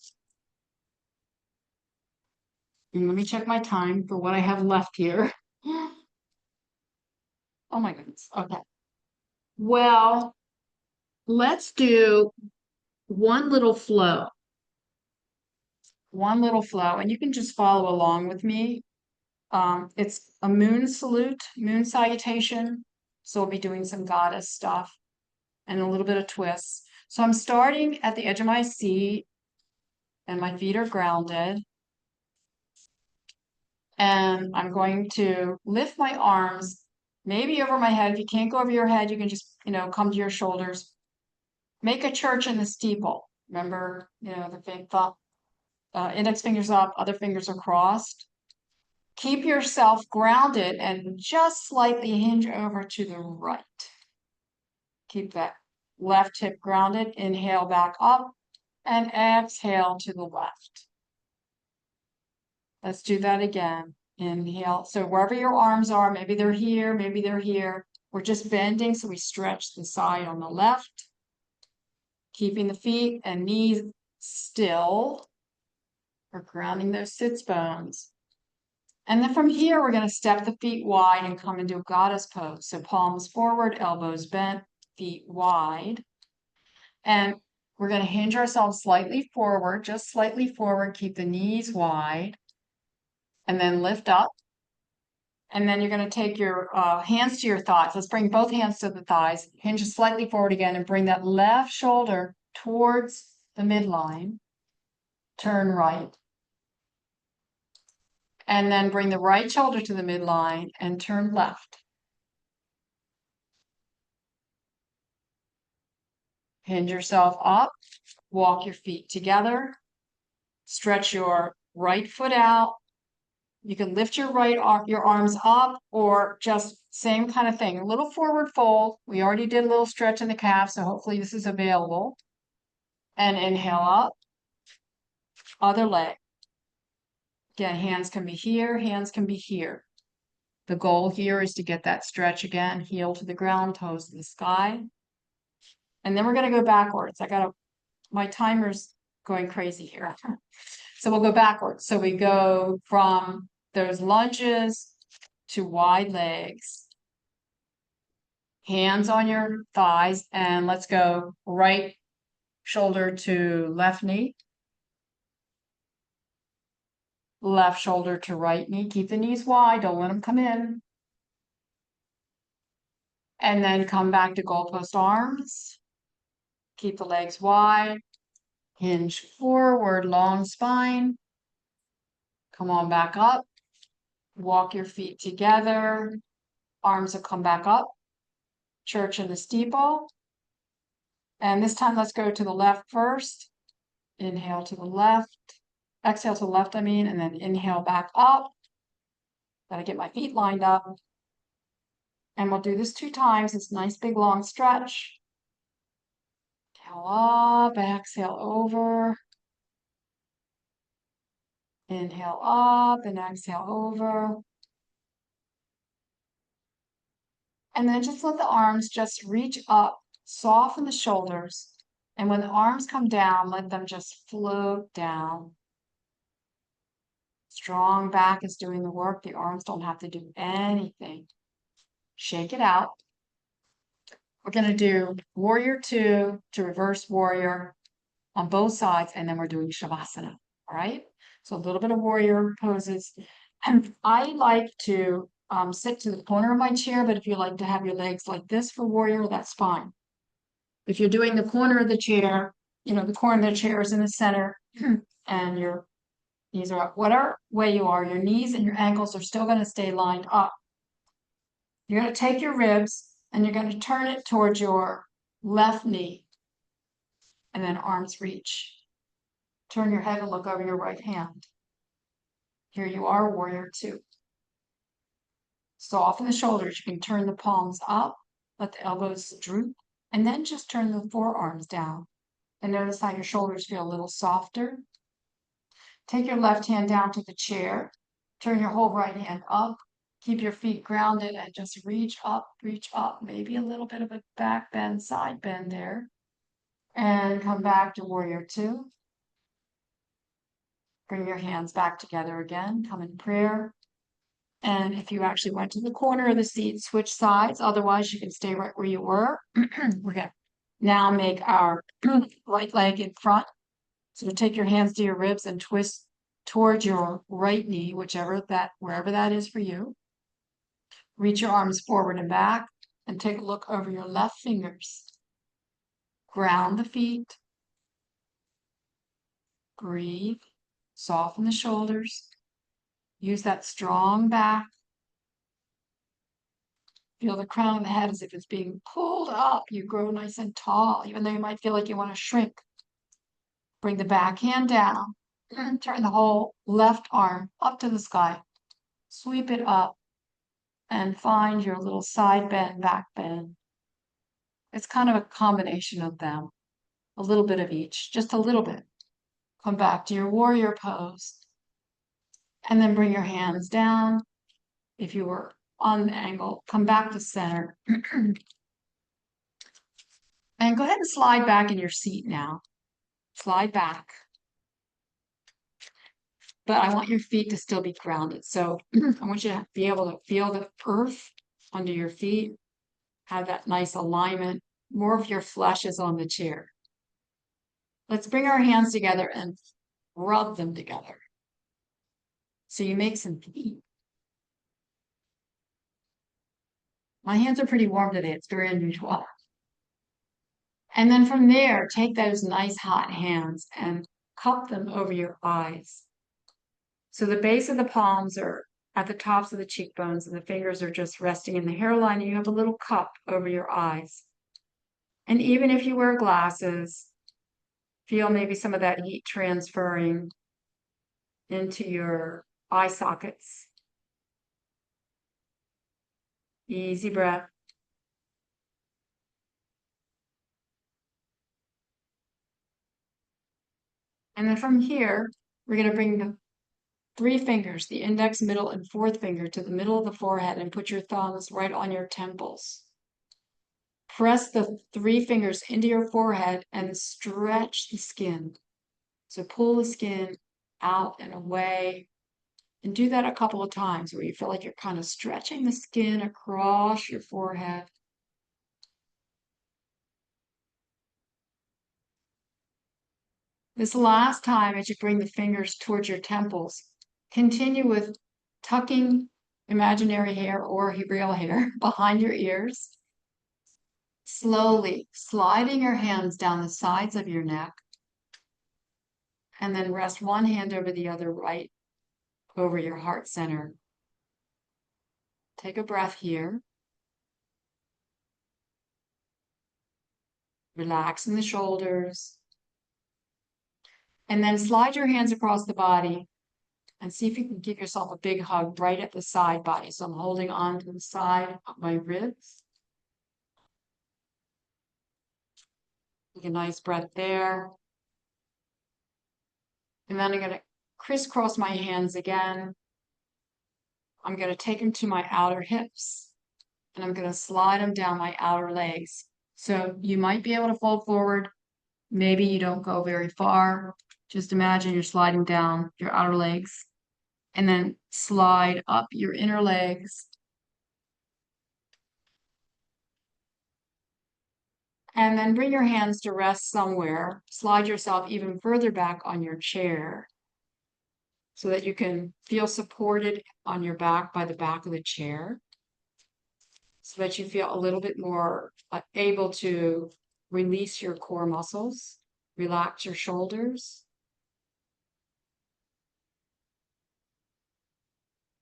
And let me check my time for what I have left here. Oh my goodness. Okay. Well, let's do one little flow. One little flow, and you can just follow along with me. It's a moon salute, moon salutation. So we'll be doing some goddess stuff and a little bit of twists. So I'm starting at the edge of my seat and my feet are grounded. And I'm going to lift my arms, maybe over my head. If you can't go over your head, you can just, come to your shoulders. Make a church in the steeple. Remember, the thumb, index fingers up, other fingers are crossed. Keep yourself grounded and just slightly hinge over to the right. Keep that left hip grounded. Inhale back up and exhale to the left. Let's do that again. Inhale. So wherever your arms are, maybe they're here, maybe they're here. We're just bending, so we stretch the side on the left, keeping the feet and knees still. We're grounding those sits bones. And then from here, we're going to step the feet wide and come into a goddess pose. So palms forward, elbows bent, feet wide. And we're going to hinge ourselves slightly forward, just slightly forward, keep the knees wide, and then lift up. And then you're going to take your hands to your thighs. Let's bring both hands to the thighs, hinge slightly forward again, and bring that left shoulder towards the midline. Turn right. And then bring the right shoulder to the midline and turn left. Hinge yourself up, walk your feet together, stretch your right foot out. You can lift your your arms up, or just same kind of thing, a little forward fold. We already did a little stretch in the calf, so hopefully this is available. And inhale up, other leg. Again, hands can be here, hands can be here. The goal here is to get that stretch again, heel to the ground, toes to the sky. And then we're going to go backwards. My timer's going crazy here. So we'll go backwards. So we go from those lunges to wide legs, hands on your thighs, and let's go right shoulder to left knee, left shoulder to right knee. Keep the knees wide, don't let them come in. And then come back to goalpost arms. Keep the legs wide, hinge forward, long spine. Come on back up. Walk your feet together. Arms will come back up. Church in the steeple. And this time, let's go to the left first. Inhale to the left. Exhale to the left, and then inhale back up. Gotta get my feet lined up. And we'll do this 2 times. It's a nice big long stretch. Inhale up, exhale over. Inhale up and exhale over. And then just let the arms just reach up, soften the shoulders. And when the arms come down, let them just float down. Strong back is doing the work. The arms don't have to do anything. Shake it out. We're going to do warrior 2 to reverse warrior on both sides, and then we're doing shavasana. All right. So a little bit of warrior poses. And I like to sit to the corner of my chair, but if you like to have your legs like this for warrior, that's fine. If you're doing the corner of the chair, the corner of the chair is in the center, and your knees are up. Whatever way you are, your knees and your ankles are still going to stay lined up. You're going to take your ribs and you're going to turn it towards your left knee, and then arms reach. Turn your head and look over your right hand. Here you are, warrior 2. Soften the shoulders. You can turn the palms up, let the elbows droop, and then just turn the forearms down. And notice how your shoulders feel a little softer. Take your left hand down to the chair. Turn your whole right hand up. Keep your feet grounded and just reach up, maybe a little bit of a back bend, side bend there. And come back to warrior 2. Bring your hands back together again. Come in prayer. And if you actually went to the corner of the seat, switch sides. Otherwise, you can stay right where you were. We're going to now make our right leg in front. So take your hands to your ribs and twist towards your right knee, wherever that is for you. Reach your arms forward and back, and take a look over your left fingers. Ground the feet. Breathe. Soften the shoulders. Use that strong back. Feel the crown of the head as if it's being pulled up. You grow nice and tall, even though you might feel like you want to shrink. Bring the back hand down. Turn the whole left arm up to the sky. Sweep it up and find your little side bend, back bend. It's kind of a combination of them. A little bit of each, just a little bit. Come back to your warrior pose. And then bring your hands down. If you were on the angle, come back to center. And go ahead and slide back in your seat now. Slide back. but I want your feet to still be grounded. So I want you to be able to feel the earth under your feet, have that nice alignment. More of your flesh is on the chair. Let's bring our hands together and rub them together. So you make some heat. My hands are pretty warm today. It's very unusual. And then from there, take those nice hot hands and cup them over your eyes. So the base of the palms are at the tops of the cheekbones and the fingers are just resting in the hairline, and you have a little cup over your eyes. And even if you wear glasses, feel maybe some of that heat transferring into your eye sockets. Easy breath. And then from here, we're going to bring the 3 fingers, the index, middle, and 4th finger, to the middle of the forehead and put your thumbs right on your temples. Press the 3 fingers into your forehead and stretch the skin. So pull the skin out and away. And do that a couple of times where you feel like you're kind of stretching the skin across your forehead. This last time, as you bring the fingers towards your temples, continue with tucking imaginary hair or real hair behind your ears. Slowly sliding your hands down the sides of your neck. And then rest one hand over the other, right over your heart center. Take a breath here. Relax in the shoulders. And then slide your hands across the body and see if you can give yourself a big hug right at the side body. So I'm holding on to the side of my ribs. Take a nice breath there. And then I'm going to crisscross my hands again. I'm going to take them to my outer hips. And I'm going to slide them down my outer legs. So you might be able to fold forward. Maybe you don't go very far. Just imagine you're sliding down your outer legs and then slide up your inner legs. And then bring your hands to rest somewhere. Slide yourself even further back on your chair so that you can feel supported on your back by the back of the chair, so that you feel a little bit more able to release your core muscles, relax your shoulders.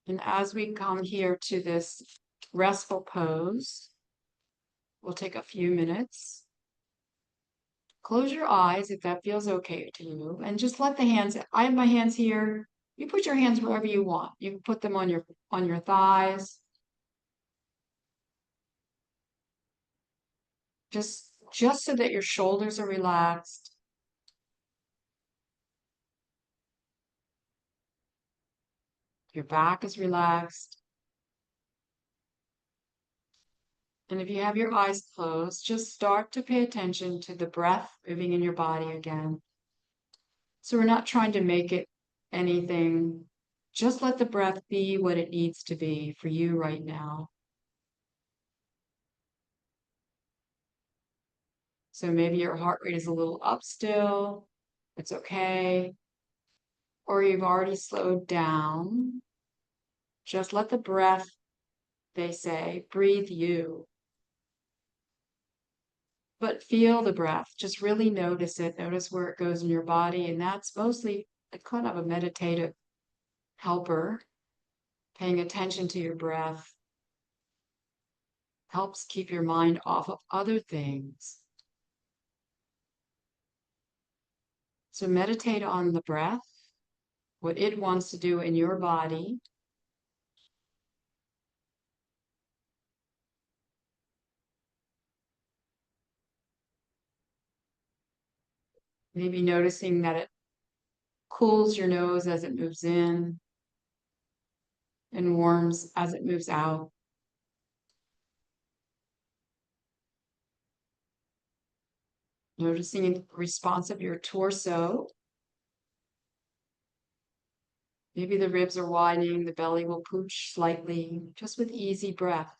And as we come here to this restful pose, we'll take a few minutes. Close your eyes if that feels okay to you, and just let the hands, I have my hands here. You put your hands wherever you want. You can put them on your thighs. Just so that your shoulders are relaxed. Your back is relaxed. And if you have your eyes closed, just start to pay attention to the breath moving in your body again. So we're not trying to make it anything. Just let the breath be what it needs to be for you right now. So maybe your heart rate is a little up still. It's okay. Or you've already slowed down. Just let the breath, they say, breathe you. But feel the breath. Just really notice it. Notice where it goes in your body. And that's mostly a kind of a meditative helper. Paying attention to your breath helps keep your mind off of other things. So meditate on the breath, what it wants to do in your body. Maybe noticing that it cools your nose as it moves in and warms as it moves out. Noticing the response of your torso. Maybe the ribs are widening, the belly will pooch slightly, just with easy breath.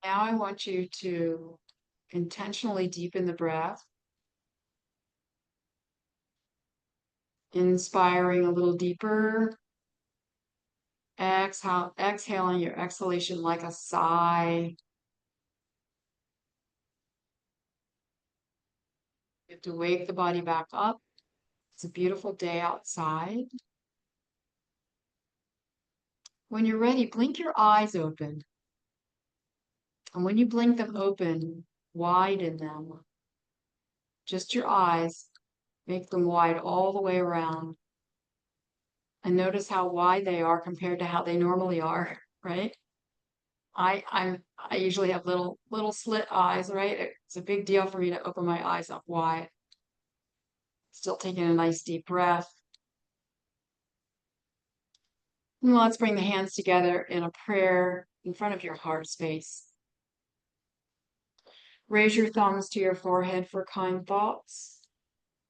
Now I want you to intentionally deepen the breath, inspiring a little deeper, exhaling your exhalation like a sigh. You have to wake the body back up. It's a beautiful day outside. When you're ready, blink your eyes open. And when you blink them open, widen them. Just your eyes. Make them wide all the way around. And notice how wide they are compared to how they normally are, right? I usually have little slit eyes, right? It's a big deal for me to open my eyes up wide. Still taking a nice deep breath. And let's bring the hands together in a prayer in front of your heart space. Raise your thumbs to your forehead for kind thoughts,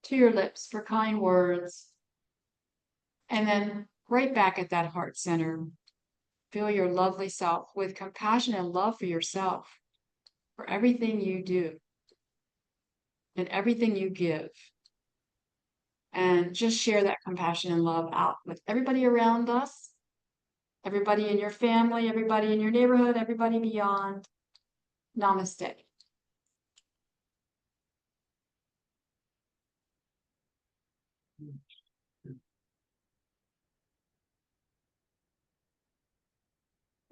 to your lips for kind words, and then right back at that heart center, feel your lovely self with compassion and love for yourself, for everything you do and everything you give. And just share that compassion and love out with everybody around us, everybody in your family, everybody in your neighborhood, everybody beyond. Namaste.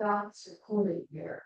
That's holy here.